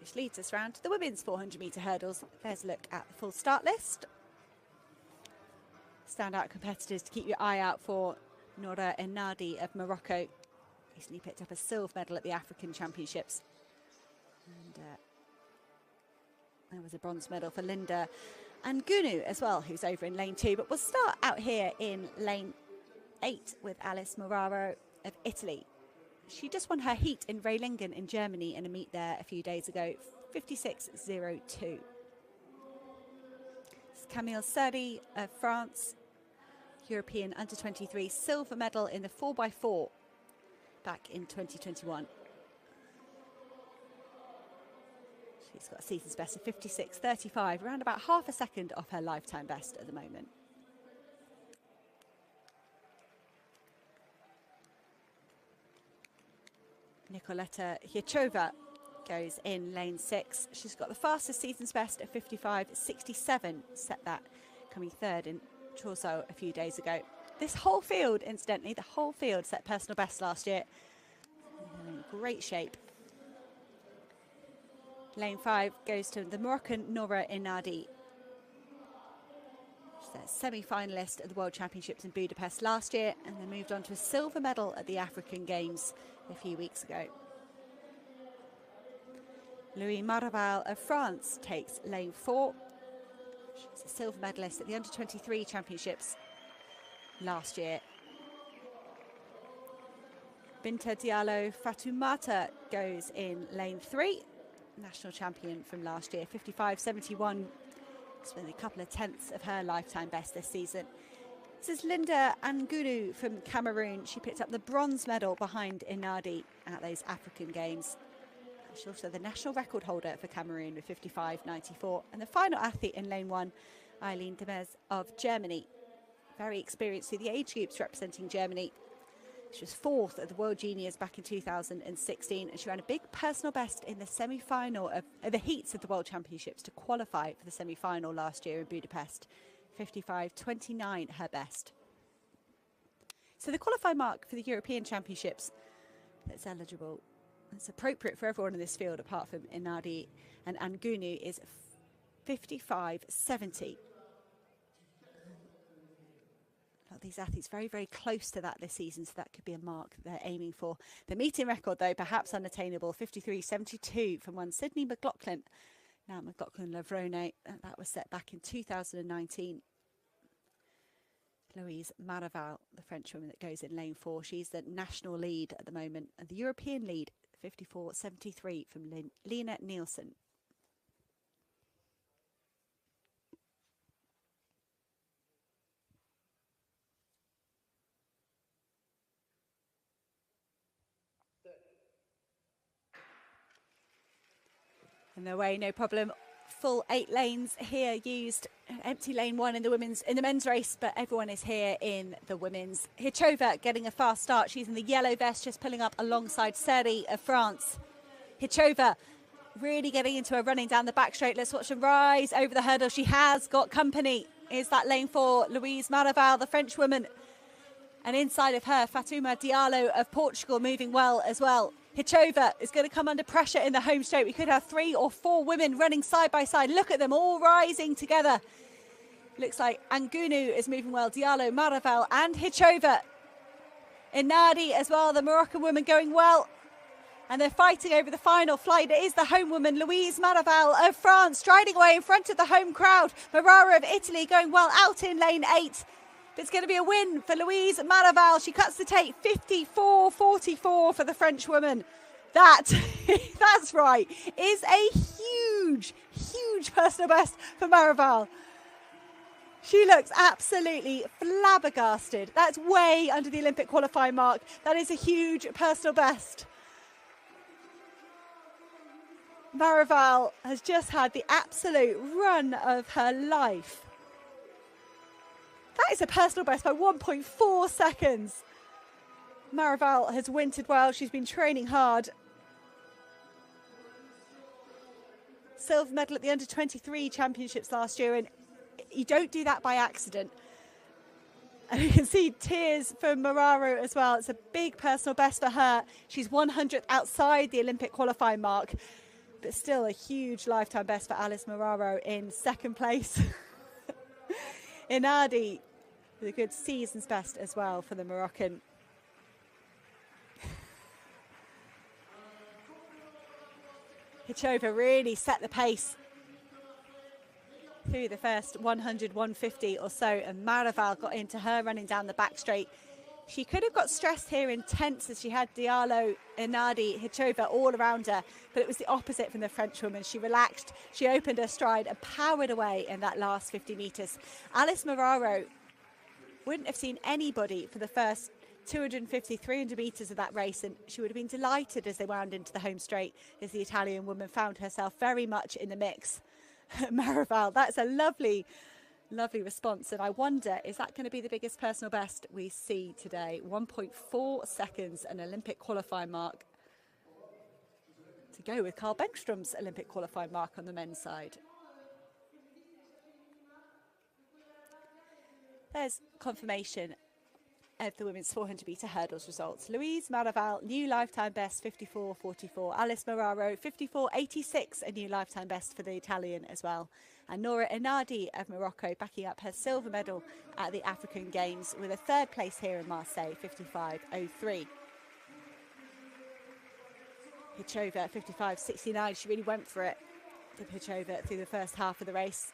which leads us round to the women's 400 metre hurdles. There's a look at the full start list. Standout competitors to keep your eye out for: Noura Ennadi of Morocco, recently picked up a silver medal at the African Championships. And there was a bronze medal for Linda Ngunu as well, who's over in lane 2. But we'll start out here in lane 8 with Alice Moraro of Italy. She just won her heat in Reilingen in Germany in a meet there a few days ago, 56.02. Camille Serdi of France, European under-23 silver medal in the 4x4 back in 2021. She's got a season's best of 56.35, around about half a second off her lifetime best at the moment. Nicoletta Hiachova goes in lane 6. She's got the fastest season's best at 55.67, set that coming third in Chorzów a few days ago. This whole field, incidentally, the whole field set personal best last year. In great shape. Lane 5 goes to the Moroccan Noura Ennadi. She's a semi-finalist at the World Championships in Budapest last year, and then moved on to a silver medal at the African Games a few weeks ago. Louis Maraval of France takes lane 4. She's a silver medalist at the Under-23 Championships last year. Binta Diallo Fatoumata goes in lane 3. National champion from last year, 55.71. It's been a couple of tenths of her lifetime best this season. This is Linda Ngunu from Cameroon. She picked up the bronze medal behind Ennadi at those African Games. She's also the national record holder for Cameroon with 55.94. And the final athlete in lane 1, Eileen Demez of Germany. Very experienced through the age groups representing Germany. She was 4th at the World Juniors back in 2016, and she ran a big personal best in the semi-final of the heats of the World Championships to qualify for the semi-final last year in Budapest. 55.29 her best. So the qualifying mark for the European Championships that's eligible, it's appropriate for everyone in this field apart from Ennadi and Ngunu, is 55.70. These athletes very, very close to that this season, so that could be a mark they're aiming for. The meeting record, though, perhaps unattainable, 53.72 from one Sydney McLaughlin. Now McLaughlin-Lavrone, that was set back in 2019. Louise Maraval, the French woman that goes in lane 4, she's the national lead at the moment, and the European lead, 54.73 from Lena Nielsen. And their way, no problem. Full 8 lanes here used. Empty lane 1 in the men's race, but everyone is here in the women's. Hiachova getting a fast start. She's in the yellow vest, just pulling up alongside Seri of France. Hiachova really getting into her running down the back straight. Let's watch her rise over the hurdle. She has got company. Is that lane 4, Louise Maraval, the French woman. And inside of her, Fatouma Diallo of Portugal moving well as well. Hiachova is going to come under pressure in the home straight. We could have 3 or 4 women running side by side. Look at them all rising together. Looks like Ngunu is moving well. Diallo, Maraval and Hiachova. Ennadi as well, the Moroccan woman going well. And they're fighting over the final flight. It is the home woman, Louise Maraval of France, striding away in front of the home crowd. Moraro of Italy going well out in lane 8. It's going to be a win for Louise Maraval. She cuts the tape, 54.44 for the French woman. That's right, is a huge, huge personal best for Maraval. She looks absolutely flabbergasted. That's way under the Olympic qualifying mark. That is a huge personal best. Maraval has just had the absolute run of her life. That is a personal best by 1.4 seconds. Maraval has wintered well. She's been training hard. Silver medal at the Under-23 Championships last year, and you don't do that by accident. And you can see tears for Moraro as well. It's a big personal best for her. She's 100th outside the Olympic qualifying mark. but still a huge lifetime best for Alice Moraro in second place. Inadi with a good season's best as well for the Moroccan. Hichova really set the pace through the first 100, 150 or so, and Maraval got into her running down the back straight. She could have got stressed here intense as she had Diallo, Inadi, Hichova all around her, but it was the opposite from the French woman. She relaxed, she opened her stride and powered away in that last 50 metres. Alice Moraro wouldn't have seen anybody for the first 250, 300 metres of that race, and she would have been delighted as they wound into the home straight as the Italian woman found herself very much in the mix. Maraval, that's a lovely response, and I wonder, is that going to be the biggest personal best we see today? 1.4 seconds, an Olympic qualifying mark to go with Carl Bengström's Olympic qualifying mark on the men's side. There's confirmation of the women's 400 metre hurdles results. Louise Maraval, new lifetime best, 54.44. Alice Moraro, 54.86, a new lifetime best for the Italian as well. And Nora Inadi of Morocco backing up her silver medal at the African Games with a third place here in Marseille, 55.03. Hichova, 55.69. She really went for it with Hichova through the first half of the race.